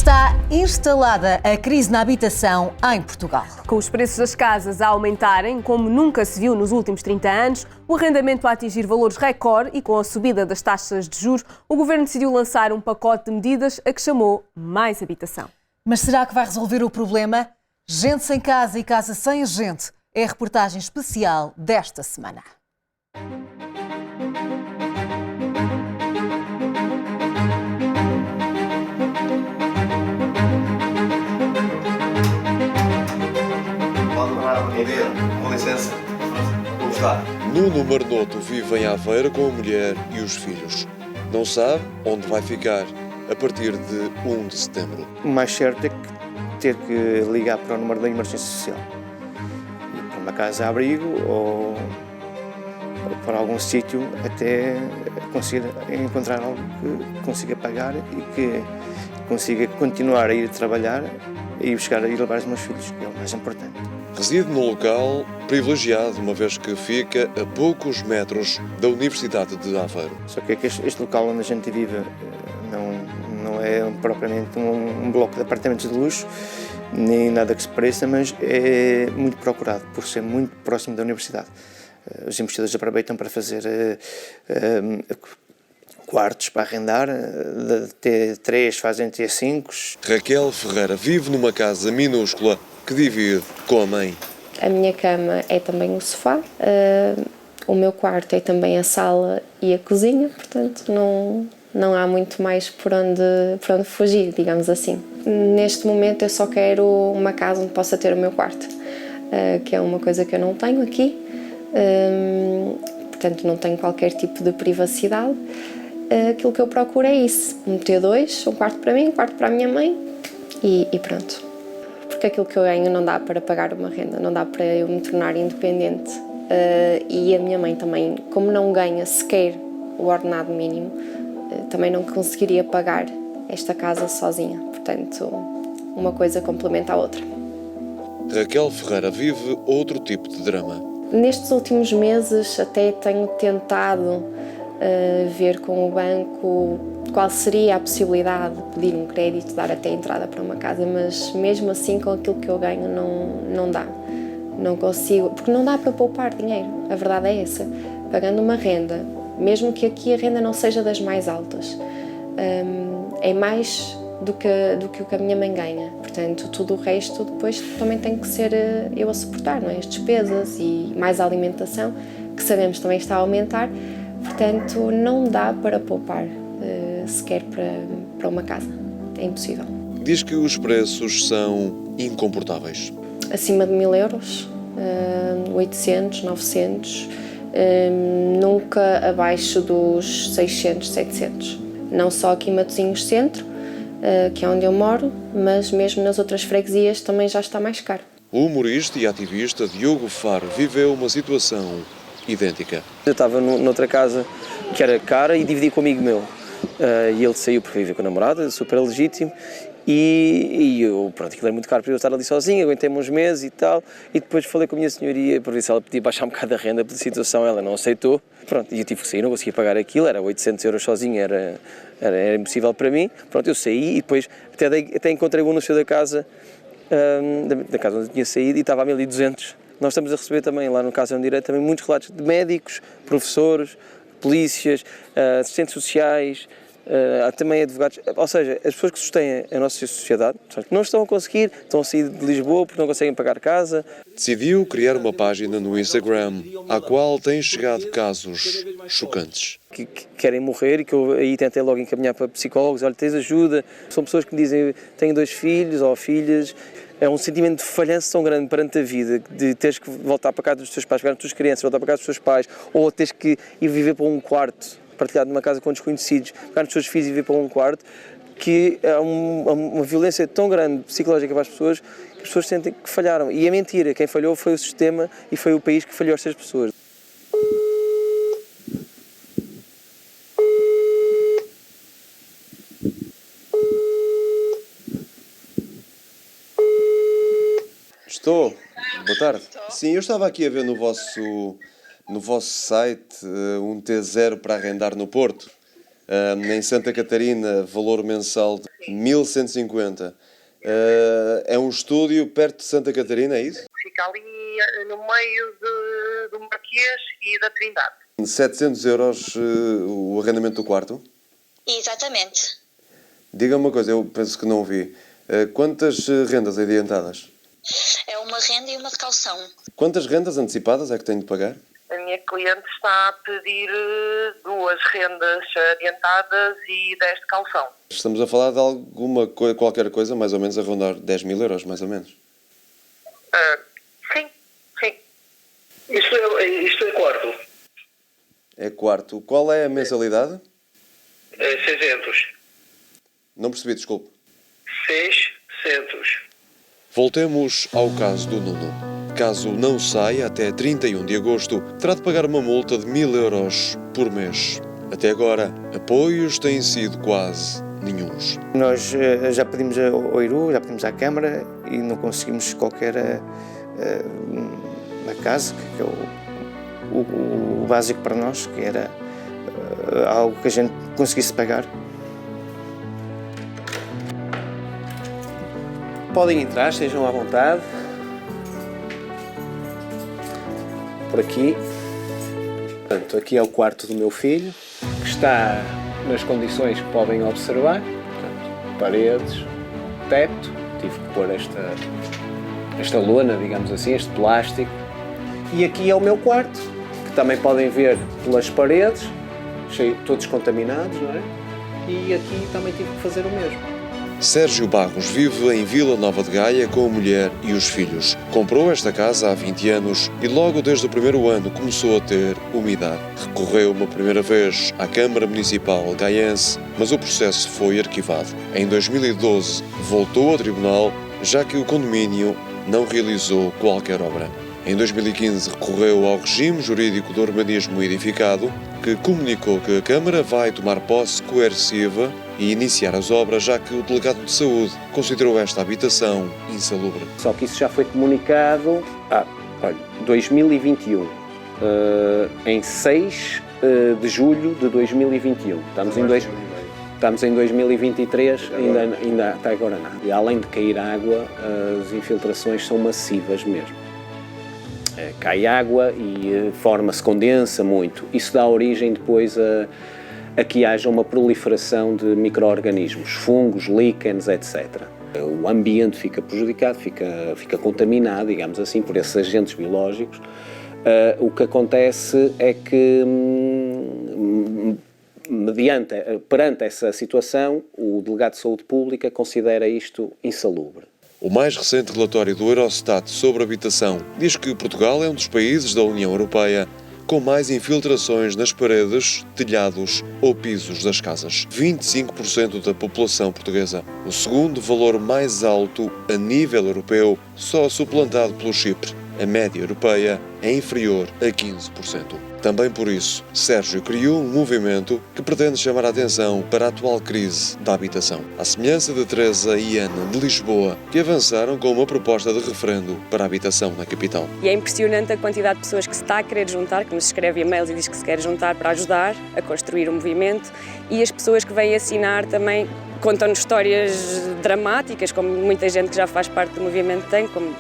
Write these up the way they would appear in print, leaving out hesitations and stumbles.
Está instalada a crise na habitação em Portugal. Com os preços das casas a aumentarem, como nunca se viu nos últimos 30 anos, o arrendamento a atingir valores recorde e com a subida das taxas de juros, o Governo decidiu lançar um pacote de medidas a que chamou Mais Habitação. Mas será que vai resolver o problema? Gente sem casa e casa sem gente é a reportagem especial desta semana. Com licença. Como está? Nuno Marnoto vive em Aveiro com a mulher e os filhos. Não sabe onde vai ficar a partir de 1 de setembro. O mais certo é que ter que ligar para o número da emergência social. Ir para uma casa-abrigo ou para algum sítio até conseguir encontrar algo que consiga pagar e que consiga continuar a ir trabalhar e buscar e levar os meus filhos, que é o mais importante. Reside num local privilegiado, uma vez que fica a poucos metros da Universidade de Aveiro. Só que este local onde a gente vive não é propriamente um bloco de apartamentos de luxo, nem nada que se pareça, mas é muito procurado por ser muito próximo da universidade. Os investidores aproveitam para fazer quartos para arrendar, de T3 fazem T5. Raquel Ferreira vive numa casa minúscula que divide com a mãe. A minha cama é também o sofá, o meu quarto é também a sala e a cozinha, portanto não há muito mais por onde fugir, digamos assim. Neste momento eu só quero uma casa onde possa ter o meu quarto, que é uma coisa que eu não tenho aqui, portanto não tenho qualquer tipo de privacidade. Aquilo que eu procuro é isso, um T2, um quarto para mim, um quarto para a minha mãe e pronto. Porque aquilo que eu ganho não dá para pagar uma renda, não dá para eu me tornar independente. E a minha mãe também, como não ganha sequer o ordenado mínimo, também não conseguiria pagar esta casa sozinha. Portanto, uma coisa complementa a outra. Raquel Ferreira vive outro tipo de drama. Nestes últimos meses até tenho tentado ver com o banco qual seria a possibilidade de pedir um crédito, dar até entrada para uma casa, mas mesmo assim com aquilo que eu ganho não dá. Não consigo, porque não dá para poupar dinheiro, a verdade é essa. Pagando uma renda, mesmo que aqui a renda não seja das mais altas, é mais do que o que a minha mãe ganha. Portanto, tudo o resto depois também tem que ser eu a suportar, não é? As despesas e mais a alimentação, que sabemos também está a aumentar. Portanto, não dá para poupar sequer para uma casa. É impossível. Diz que os preços são incomportáveis. Acima de 1000 euros, 800, 900, nunca abaixo dos 600, 700. Não só aqui em Matosinhos Centro, que é onde eu moro, mas mesmo nas outras freguesias também já está mais caro. O humorista e ativista Diogo Faro viveu uma situação idêntica. Eu estava noutra casa que era cara e dividi com um amigo meu. E ele saiu porque vivia com a namorada, super legítimo. E eu, pronto, aquilo era muito caro para eu estar ali sozinho, aguentei-me uns meses e tal. E depois falei com a minha senhoria para ver se ela podia baixar um bocado a renda pela situação, ela não aceitou. Pronto, e eu tive que sair, não conseguia pagar aquilo, era 800 euros sozinho, era impossível para mim. Pronto, eu saí e depois até encontrei um anúncio da casa onde eu tinha saído e estava a 1200. Nós estamos a receber também, lá no Casa Direito, também muitos relatos de médicos, professores, polícias, assistentes sociais, também advogados, ou seja, as pessoas que sustêm a nossa sociedade, portanto, não estão a conseguir, estão a sair de Lisboa porque não conseguem pagar casa. Decidiu criar uma página no Instagram, à qual têm chegado casos chocantes. Que querem morrer e que eu aí tentei logo encaminhar para psicólogos, olha, tens ajuda. São pessoas que me dizem, tenho 2 filhos ou filhas. É um sentimento de falhança tão grande perante a vida, de teres que voltar para casa dos teus pais, pegar as tuas crianças, voltar para casa dos teus pais, ou teres que ir viver para um quarto, partilhado numa casa com desconhecidos, pegar os teus filhos e viver para um quarto, que é uma violência tão grande psicológica para as pessoas, que as pessoas sentem que falharam. E é mentira, quem falhou foi o sistema e foi o país que falhou estas pessoas. Estou. Boa tarde. Sim, eu estava aqui a ver no vosso site um T0 para arrendar no Porto. Em Santa Catarina, valor mensal de 1.150. É um estúdio perto de Santa Catarina, é isso? Fica ali no meio do Marquês e da Trindade. 700 euros o arrendamento do quarto? Exatamente. Diga-me uma coisa, eu penso que não vi. Quantas rendas adiantadas? É uma renda e uma de calção. Quantas rendas antecipadas é que tenho de pagar? A minha cliente está a pedir 2 rendas adiantadas e 10 de calção. Estamos a falar de qualquer coisa, mais ou menos a rondar 10.000 euros, mais ou menos. Sim. Isto é quarto. É quarto. Qual é a mensalidade? 600. Não percebi, desculpe. 600. Voltemos ao caso do Nuno. Caso não saia até 31 de agosto, terá de pagar uma multa de 1.000 euros por mês. Até agora, apoios têm sido quase nenhuns. Nós já pedimos ao IRU, já pedimos à Câmara e não conseguimos qualquer na casa, que é o básico para nós, que era algo que a gente conseguisse pagar. Podem entrar, estejam à vontade. Por aqui. Portanto, aqui é o quarto do meu filho, que está nas condições que podem observar. Portanto, paredes, teto. Tive que pôr esta lona, digamos assim, este plástico. E aqui é o meu quarto, que também podem ver pelas paredes, todos contaminados, não é? E aqui também tive que fazer o mesmo. Sérgio Barros vive em Vila Nova de Gaia com a mulher e os filhos. Comprou esta casa há 20 anos e logo desde o primeiro ano começou a ter umidade. Recorreu uma primeira vez à Câmara Municipal gaiense, mas o processo foi arquivado. Em 2012 voltou ao tribunal, já que o condomínio não realizou qualquer obra. Em 2015 recorreu ao regime jurídico do urbanismo edificado, que comunicou que a Câmara vai tomar posse coerciva e iniciar as obras, já que o delegado de saúde considerou esta habitação insalubre. Só que isso já foi comunicado, 2021, em 6 de julho de 2021. Estamos em 2023, ainda até agora nada. E além de cair água, as infiltrações são massivas mesmo. Cai água e forma-se, condensa muito. Isso dá origem depois a que haja uma proliferação de micro-organismos, fungos, líquenes, etc. O ambiente fica prejudicado, fica contaminado, digamos assim, por esses agentes biológicos. O que acontece é que, perante essa situação, o delegado de saúde pública considera isto insalubre. O mais recente relatório do Eurostat sobre habitação diz que Portugal é um dos países da União Europeia com mais infiltrações nas paredes, telhados ou pisos das casas. 25% da população portuguesa. O segundo valor mais alto a nível europeu, só suplantado pelo Chipre. A média europeia é inferior a 15%. Também por isso, Sérgio criou um movimento que pretende chamar a atenção para a atual crise da habitação. À semelhança de Teresa e Ana de Lisboa, que avançaram com uma proposta de referendo para a habitação na capital. E é impressionante a quantidade de pessoas que se está a querer juntar, que nos escreve e-mails e diz que se quer juntar para ajudar a construir o movimento, e as pessoas que vêm assinar também contam-nos histórias dramáticas, como muita gente que já faz parte do movimento tem, como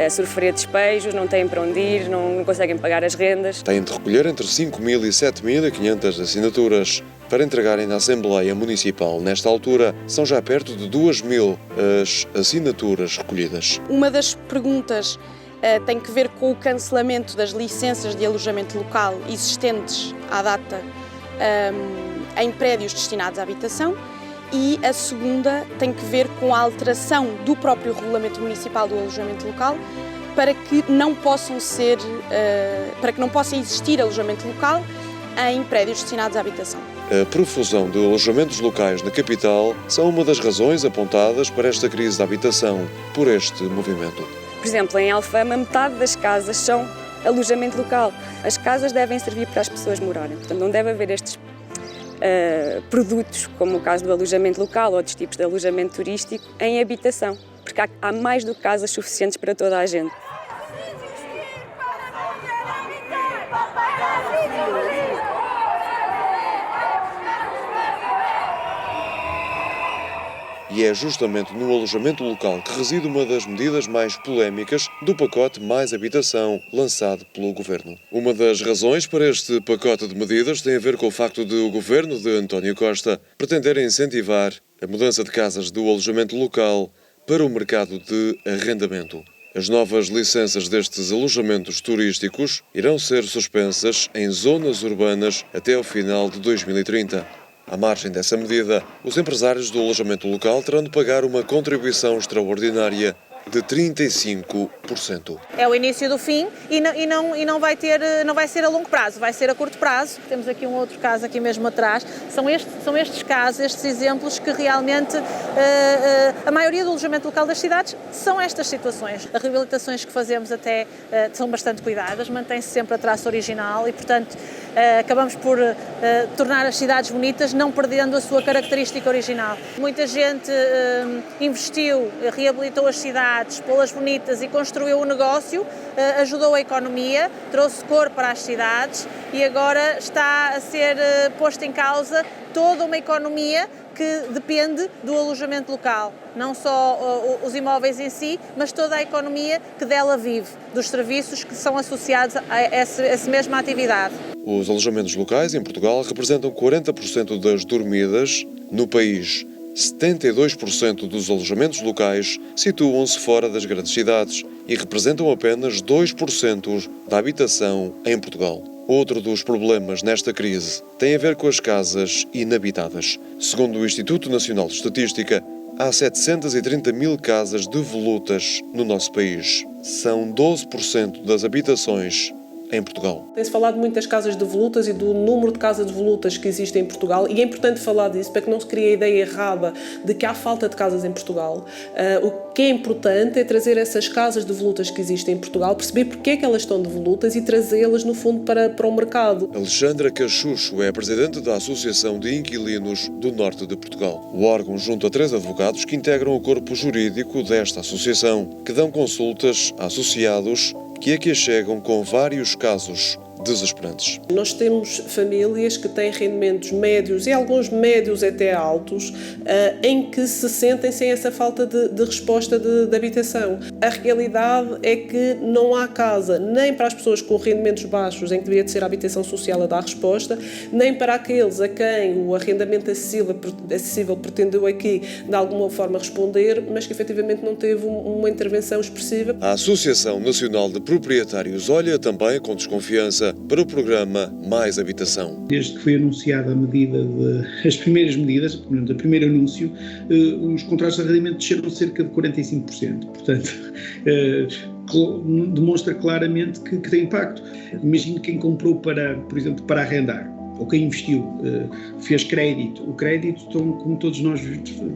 a sofrer despejos, não têm para onde ir, não conseguem pagar as rendas. Têm de recolher entre 5.000 e 7.500 assinaturas para entregarem na Assembleia Municipal. Nesta altura, são já perto de 2.000 as assinaturas recolhidas. Uma das perguntas tem que ver com o cancelamento das licenças de alojamento local existentes à data em prédios destinados à habitação. E a segunda tem que ver com a alteração do próprio Regulamento Municipal do Alojamento Local para que não possa existir alojamento local em prédios destinados à habitação. A profusão de alojamentos locais na capital são uma das razões apontadas para esta crise da habitação por este movimento. Por exemplo, em Alfama, metade das casas são alojamento local. As casas devem servir para as pessoas morarem, portanto não deve haver estes produtos, como o caso do alojamento local ou outros tipos de alojamento turístico, em habitação, porque há mais do que casas suficientes para toda a gente. E é justamente no alojamento local que reside uma das medidas mais polémicas do pacote Mais Habitação lançado pelo Governo. Uma das razões para este pacote de medidas tem a ver com o facto de o Governo de António Costa pretender incentivar a mudança de casas do alojamento local para o mercado de arrendamento. As novas licenças destes alojamentos turísticos irão ser suspensas em zonas urbanas até ao final de 2030. À margem dessa medida, os empresários do alojamento local terão de pagar uma contribuição extraordinária de 35%. É o início do fim e não vai ser a longo prazo, vai ser a curto prazo. Temos aqui um outro caso aqui mesmo atrás. São estes casos, estes exemplos que realmente a maioria do alojamento local das cidades são estas situações. As reabilitações que fazemos até são bastante cuidadas, mantém-se sempre a traça original e, portanto, acabamos por tornar as cidades bonitas, não perdendo a sua característica original. Muita gente investiu, reabilitou as cidades, pô-las bonitas e construiu o negócio, ajudou a economia, trouxe cor para as cidades e agora está a ser posta em causa toda uma economia que depende do alojamento local. Não só os imóveis em si, mas toda a economia que dela vive, dos serviços que são associados a essa mesma atividade. Os alojamentos locais em Portugal representam 40% das dormidas no país. 72% dos alojamentos locais situam-se fora das grandes cidades e representam apenas 2% da habitação em Portugal. Outro dos problemas nesta crise tem a ver com as casas inabitadas. Segundo o Instituto Nacional de Estatística, há 730 mil casas devolutas no nosso país. São 12% das habitações em Portugal. Tem-se falado muito das casas devolutas e do número de casas devolutas que existem em Portugal e é importante falar disso para que não se crie a ideia errada de que há falta de casas em Portugal. O que é importante é trazer essas casas devolutas que existem em Portugal, perceber porque é que elas estão devolutas e trazê-las, no fundo, para o mercado. Alexandra Cachucho é a presidente da Associação de Inquilinos do Norte de Portugal. O órgão junta 3 advogados que integram o corpo jurídico desta associação, que dão consultas a associados que aqui chegam com vários casos desesperantes. Nós temos famílias que têm rendimentos médios e alguns médios até altos, em que se sentem sem essa falta de resposta de habitação. A realidade é que não há casa nem para as pessoas com rendimentos baixos, em que deveria de ser a habitação social a dar resposta, nem para aqueles a quem o arrendamento acessível pretendeu aqui de alguma forma responder, mas que efetivamente não teve uma intervenção expressiva. A Associação Nacional de Proprietários olha também com desconfiança para o programa Mais Habitação. Desde que foi anunciada as primeiras medidas, o primeiro anúncio, os contratos de arrendamento desceram cerca de 45%. Portanto, demonstra claramente que tem impacto. Imagine quem comprou por exemplo, para arrendar, ou quem investiu, fez crédito. O crédito, como todos nós,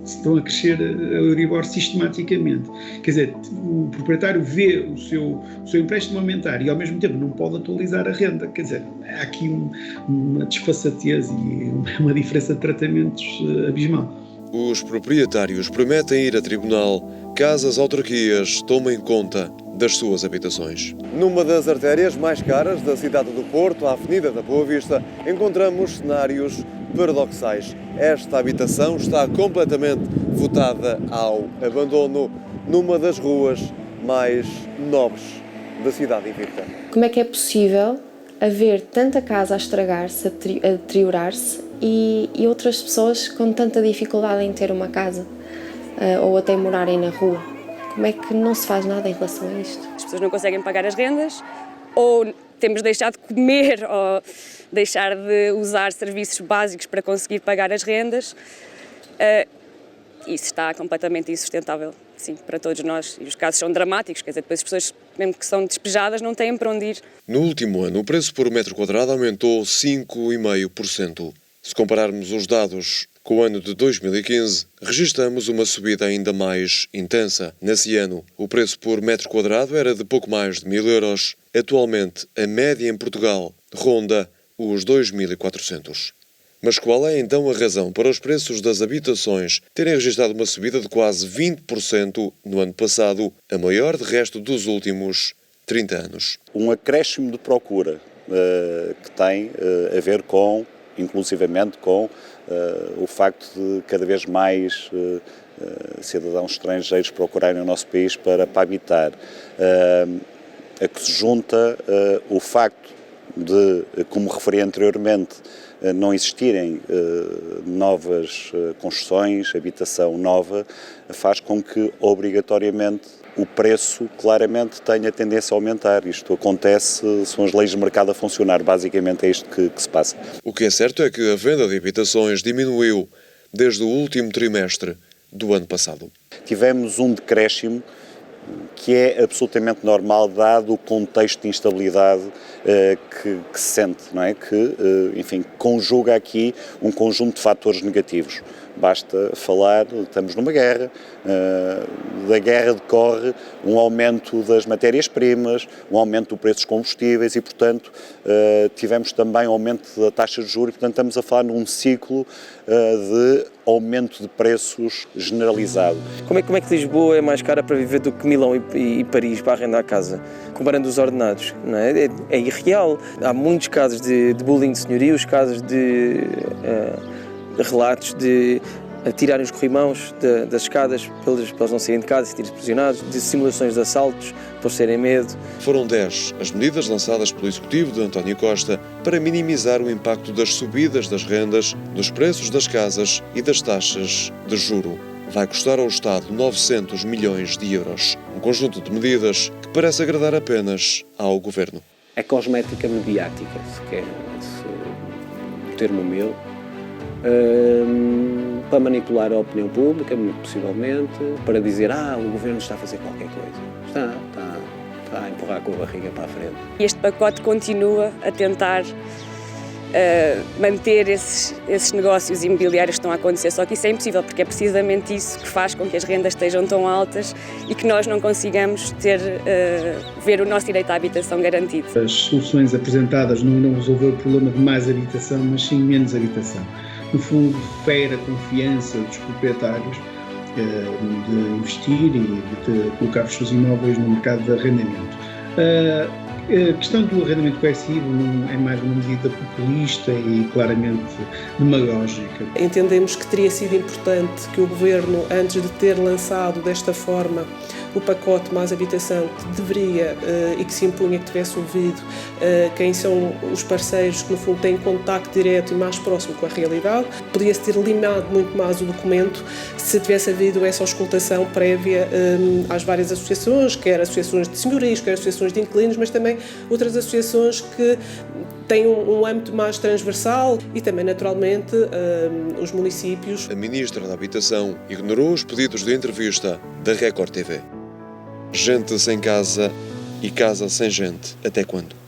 estão a crescer a Euribor sistematicamente. Quer dizer, o proprietário vê o seu empréstimo aumentar e ao mesmo tempo não pode atualizar a renda. Quer dizer, há aqui uma desfaçatez e uma diferença de tratamentos abismal. Os proprietários prometem ir a tribunal caso as autarquias tomem conta das suas habitações. Numa das artérias mais caras da cidade do Porto, a Avenida da Boa Vista, encontramos cenários paradoxais. Esta habitação está completamente votada ao abandono numa das ruas mais nobres da cidade invicta. Como é que é possível haver tanta casa a estragar-se, a deteriorar-se e outras pessoas com tanta dificuldade em ter uma casa ou até morarem na rua? Como é que não se faz nada em relação a isto? As pessoas não conseguem pagar as rendas, ou temos de deixar de comer, ou deixar de usar serviços básicos para conseguir pagar as rendas. Isso está completamente insustentável, sim, para todos nós. E os casos são dramáticos, quer dizer, depois as pessoas, mesmo que são despejadas, não têm para onde ir. No último ano, o preço por metro quadrado aumentou 5,5%. Se compararmos os dados com o ano de 2015, registramos uma subida ainda mais intensa. Nesse ano, o preço por metro quadrado era de pouco mais de 1.000 euros. Atualmente, a média em Portugal ronda os 2.400. Mas qual é então a razão para os preços das habitações terem registrado uma subida de quase 20% no ano passado, a maior de resto dos últimos 30 anos? Um acréscimo de procura que tem a ver com, inclusivamente, com o facto de cada vez mais cidadãos estrangeiros procurarem o nosso país para habitar, a que se junta o facto de, como referi anteriormente, não existirem novas construções, habitação nova, faz com que, obrigatoriamente, o preço claramente tenha tendência a aumentar. Isto acontece, são as leis de mercado a funcionar, basicamente é isto que se passa. O que é certo é que a venda de habitações diminuiu desde o último trimestre do ano passado. Tivemos um decréscimo que é absolutamente normal, dado o contexto de instabilidade que se sente, não é? Que, enfim, conjuga aqui um conjunto de fatores negativos. Basta falar, estamos numa guerra, da guerra decorre um aumento das matérias-primas, um aumento do preço dos combustíveis e, portanto, tivemos também um aumento da taxa de juros e, portanto, estamos a falar num ciclo de aumento de preços generalizado. Como é que Lisboa é mais cara para viver do que Milão e Paris para arrendar a casa? Comparando os ordenados, não é? É irreal. Há muitos casos de bullying de senhorios, casos de relatos de tirarem os corrimãos das escadas para eles não saírem de casa e serem pressionados, de simulações de assaltos por serem medo. Foram 10 as medidas lançadas pelo Executivo de António Costa para minimizar o impacto das subidas das rendas, dos preços das casas e das taxas de juro. Vai custar ao Estado 900 milhões de euros. Um conjunto de medidas que parece agradar apenas ao Governo. É cosmética mediática, se quer o termo meu, para manipular a opinião pública, muito possivelmente, para dizer o Governo está a fazer qualquer coisa. Está a empurrar com a barriga para a frente. Este pacote continua a tentar manter esses negócios imobiliários que estão a acontecer, só que isso é impossível, porque é precisamente isso que faz com que as rendas estejam tão altas e que nós não consigamos ver o nosso direito à habitação garantido. As soluções apresentadas não irão resolver o problema de mais habitação, mas sim menos habitação. No fundo, fere a confiança dos proprietários de investir e de colocar os seus imóveis no mercado de arrendamento. A questão do arrendamento coercivo é mais uma medida populista e claramente demagógica. Entendemos que teria sido importante que o Governo, antes de ter lançado desta forma o pacote Mais Habitação, que deveria e que se impunha que tivesse ouvido quem são os parceiros que, no fundo, têm contacto direto e mais próximo com a realidade. Podia-se ter limado muito mais o documento se tivesse havido essa auscultação prévia às várias associações, quer associações de senhorios, quer associações de inquilinos, mas também outras associações que têm um âmbito mais transversal e também, naturalmente, os municípios. A Ministra da Habitação ignorou os pedidos de entrevista da Record TV. Gente sem casa e casa sem gente, até quando?